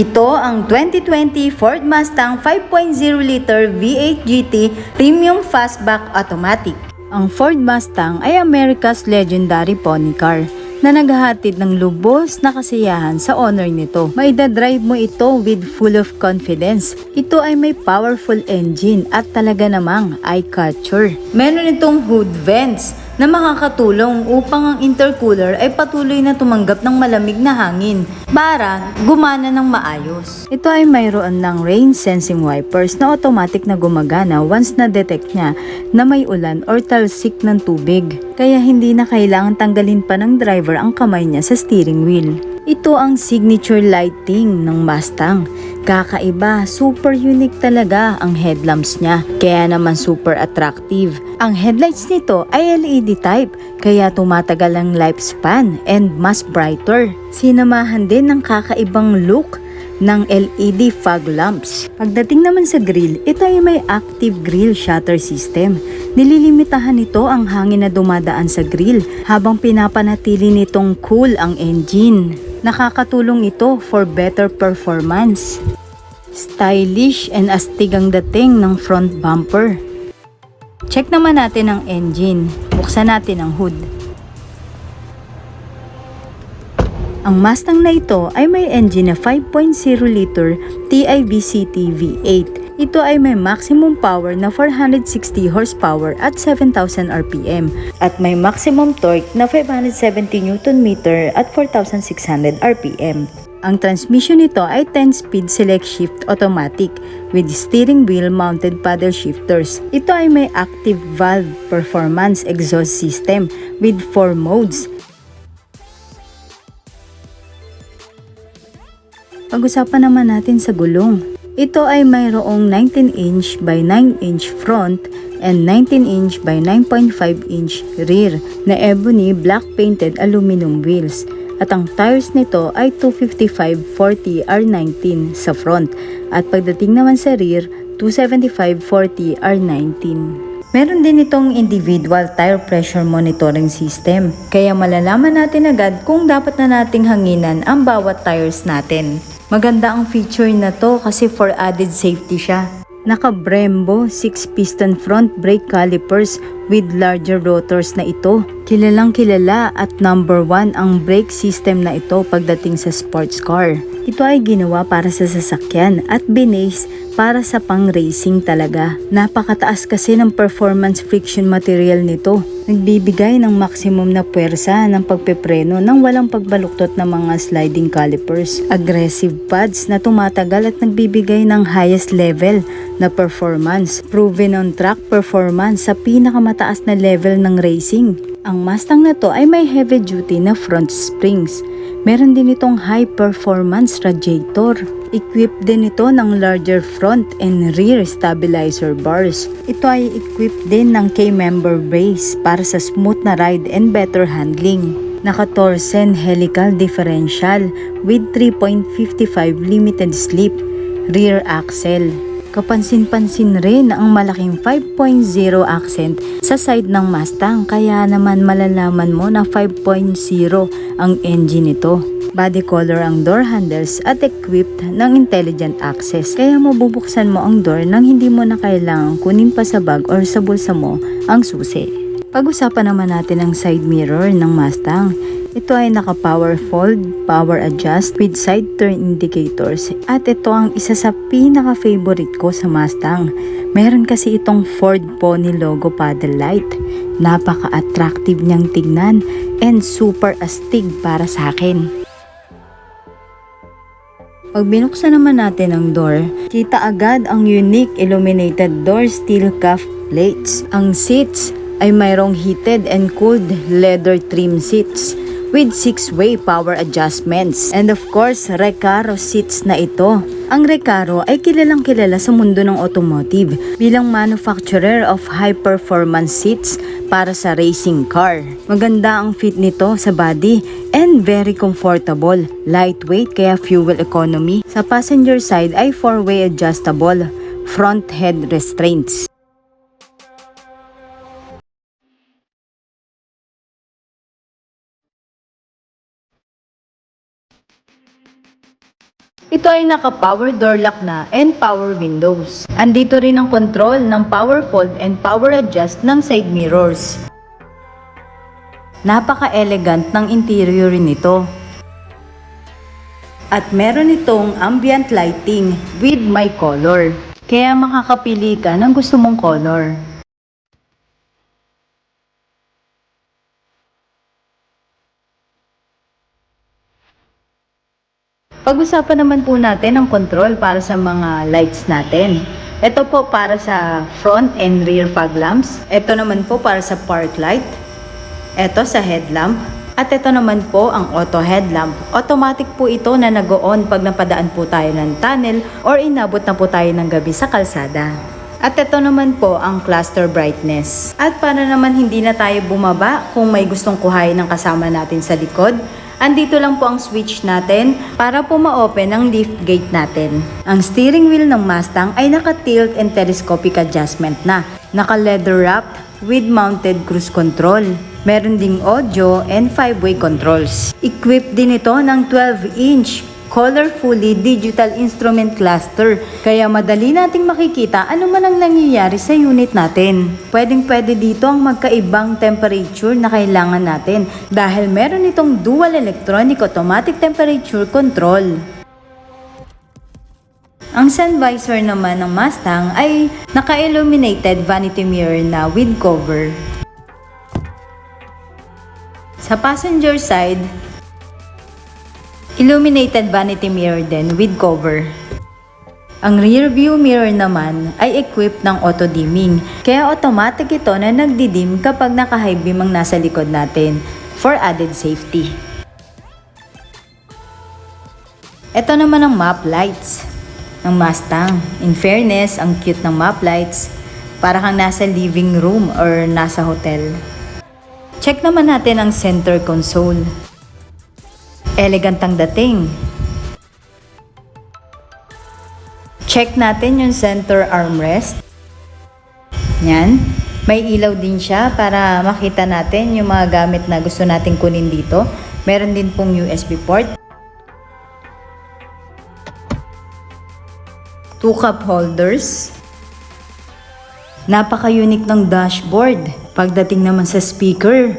Ito ang 2020 Ford Mustang 5.0 liter V8 GT Premium Fastback Automatic. Ang Ford Mustang ay America's legendary pony car na naghahatid ng lubos na kasiyahan sa owner nito. Maidadrive mo ito with full of confidence. Ito ay may powerful engine at talaga namang eye-catcher. Meron itong hood vents na makakatulong upang ang intercooler ay patuloy na tumanggap ng malamig na hangin para gumana ng maayos. Ito ay mayroon ng rain sensing wipers na automatic na gumagana once na-detect niya na may ulan or talsik ng tubig. Kaya hindi na kailangan tanggalin pa ng driver ang kamay niya sa steering wheel. Ito ang signature lighting ng Mustang. Kakaiba, super unique talaga ang headlamps niya. Kaya naman super attractive. Ang headlights nito ay LED type, kaya tumatagal ang lifespan and mas brighter. Sinamahan din ng kakaibang look ng LED fog lamps. Pagdating naman sa grill, ito ay may active grill shutter system. Nililimitahan nito ang hangin na dumadaan sa grill habang pinapanatili nitong cool ang engine. Nakakatulong ito for better performance. Stylish and astig ang dating ng front bumper. Check naman natin ang engine. Buksan natin ang hood. Ang Mustang na ito ay may engine na 5.0 liter TIVCT V8. Ito ay may maximum power na 460 horsepower at 7,000 RPM at may maximum torque na 570 Nm at 4,600 RPM. Ang transmission nito ay 10-speed select shift automatic with steering wheel mounted paddle shifters. Ito ay may active valve performance exhaust system with 4 modes. Pag-usapan naman natin sa gulong. Ito ay mayroong 19-inch by 9-inch front and 19-inch by 9.5-inch rear na ebony black painted aluminum wheels. At ang tires nito ay 255/40 R19 sa front at pagdating naman sa rear 275/40 R19. Meron din itong individual tire pressure monitoring system, kaya malalaman natin agad kung dapat na nating hanginan ang bawat tires natin. Maganda ang feature na to kasi for added safety siya. Naka-Brembo 6-piston front brake calipers with larger rotors na ito. Kilalang kilala at number 1 ang brake system na ito pagdating sa sports car. Ito ay ginawa para sa sasakyan at binase para sa pang-racing talaga. Napakataas kasi ng performance friction material nito. Nagbibigay ng maximum na puwersa ng pagpepreno nang walang pagbaluktot ng mga sliding calipers. Aggressive pads na tumatagal at nagbibigay ng highest level na performance. Proven on track performance sa pinakamataas na level ng racing. Ang Mustang na to ay may heavy duty na front springs. Meron din itong high performance radiator. Equipped din ito ng larger front and rear stabilizer bars. Ito ay equipped din ng K-member brace para sa smooth na ride and better handling. Naka-Torsen helical differential with 3.55 limited slip rear axle. Kapansin-pansin rin ang malaking 5.0 accent sa side ng Mustang, kaya naman malalaman mo na 5.0 ang engine nito. Body color ang door handles at equipped ng intelligent access, kaya mabubuksan mo ang door nang hindi mo na kailangang kunin pa sa bag or sa bulsa mo ang susi. Pag-usapan naman natin ang side mirror ng Mustang. Ito ay naka-power fold, power adjust with side turn indicators at ito ang isa sa pinaka-favorite ko sa Mustang. Meron kasi itong Ford Pony logo paddle light. Napaka-attractive niyang tignan and super astig para sa akin. Pag binuksan naman natin ang door, kita agad ang unique illuminated door steel cuff plates. Ang seats ay mayroong heated and cooled leather trim seats with 6-way power adjustments. And of course, Recaro seats na ito. Ang Recaro ay kilalang kilala sa mundo ng automotive bilang manufacturer of high-performance seats para sa racing car. Maganda ang fit nito sa body and very comfortable. Lightweight kaya fuel economy. Sa passenger side ay 4-way adjustable front head restraints. Ito ay naka-power door lock na and power windows. Andito rin ang control ng power fold and power adjust ng side mirrors. Napaka-elegant ng interior nito. At meron itong ambient lighting with my color. Kaya makakapili ka ng gusto mong color. Pag-usapan naman po natin ang control para sa mga lights natin. Ito po para sa front and rear fog lamps. Ito naman po para sa park light. Ito sa headlamp. At ito naman po ang auto headlamp. Automatic po ito na nag-on pag napadaan po tayo ng tunnel or inabot na po tayo ng gabi sa kalsada. At ito naman po ang cluster brightness. At para naman hindi na tayo bumaba kung may gustong kuhain ng kasama natin sa likod, andito lang po ang switch natin para po ma-open ang lift gate natin. Ang steering wheel ng Mustang ay naka-tilt and telescopic adjustment na. Naka-leather wrapped with mounted cruise control. Meron ding audio and 5-way controls. Equipped din ito ng 12-inch colorfully digital instrument cluster. Kaya madali nating makikita ano man ang nangyayari sa unit natin. Pwedeng-pwede dito ang magkaibang temperature na kailangan natin dahil meron itong dual electronic automatic temperature control. Ang sun visor naman ng Mustang ay naka-illuminated vanity mirror na with cover. Sa passenger side, illuminated vanity mirror din with cover. Ang rear view mirror naman ay equipped ng auto dimming, kaya automatic ito na nagdidim kapag naka-high beam ang nasa likod natin for added safety. Ito naman ang map lights ng Mustang. In fairness, ang cute ng map lights, para kang nasa living room or nasa hotel. Check naman natin ang center console. Elegant ang dating. Check natin yung center armrest. Yan. May ilaw din siya para makita natin yung mga gamit na gusto nating kunin dito. Meron din pong USB port. 2 cup holders. Napaka-unique ng dashboard. Pagdating naman sa speaker,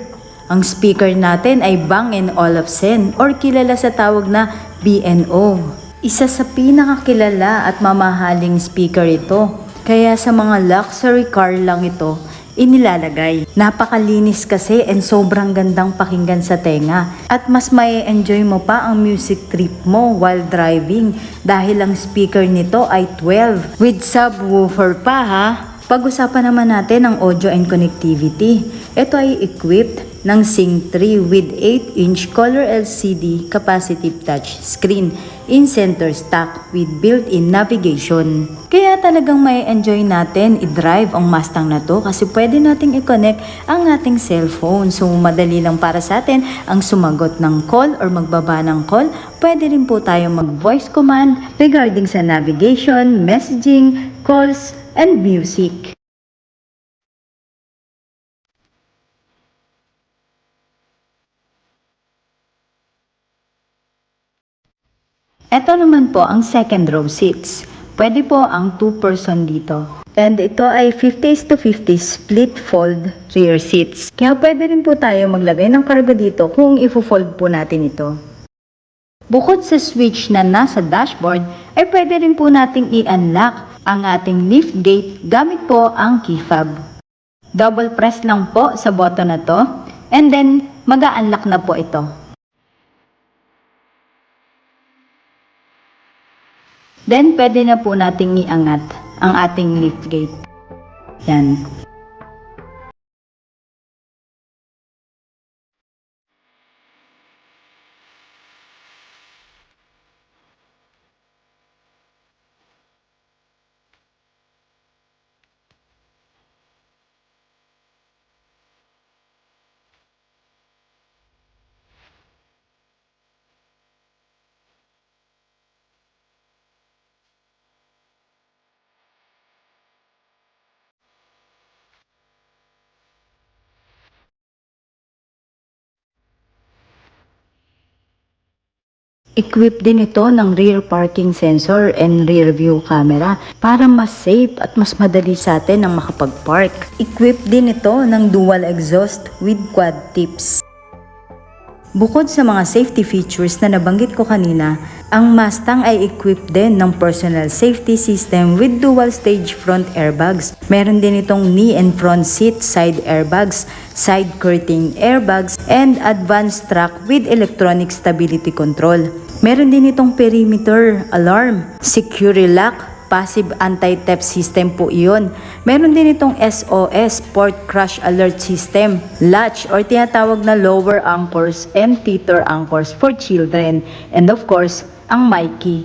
ang speaker natin ay Bang & Olufsen or kilala sa tawag na B&O. Isa sa pinakakilala at mamahaling speaker ito. Kaya sa mga luxury car lang ito inilalagay. Napakalinis kasi and sobrang gandang pakinggan sa tenga. At mas may enjoy mo pa ang music trip mo while driving dahil ang speaker nito ay 12 with subwoofer pa ha. Pag-usapan naman natin ang audio and connectivity. Ito ay equipped ng Sync 3 with 8-inch color LCD capacitive touch screen in center stack with built-in navigation. Kaya talagang may enjoy natin i-drive ang Mustang na to kasi pwede nating i-connect ang ating cellphone. So madali lang para sa atin ang sumagot ng call or magbaba ng call. Pwede rin po tayo mag-voice command regarding sa navigation, messaging, calls, and music. Ito naman po ang second row seats. Pwede po ang 2-person dito. And ito ay 50:50 split fold rear seats. Kaya pwede rin po tayo maglagay ng cargo dito kung ifo-fold po natin ito. Bukod sa switch na nasa dashboard, ay pwede rin po nating i-unlock ang ating lift gate gamit po ang key fob. Double press lang po sa button na to and then mag-a-unlock na po ito. Then pwede na po nating iangat ang ating lift gate. Yan. Equip din ito ng rear parking sensor and rear view camera para mas safe at mas madali sa atin ang makapag-park. Equip din ito ng dual exhaust with quad tips. Bukod sa mga safety features na nabanggit ko kanina, ang Mustang ay equipped din ng personal safety system with dual stage front airbags. Meron din itong knee and front seat side airbags, side curtain airbags, and advanced track with electronic stability control. Meron din itong perimeter alarm, security lock, passive anti-theft system po iyon. Meron din itong SOS, port crash alert system, latch or tinatawag na lower anchors and teeter anchors for children, and of course, ang my key.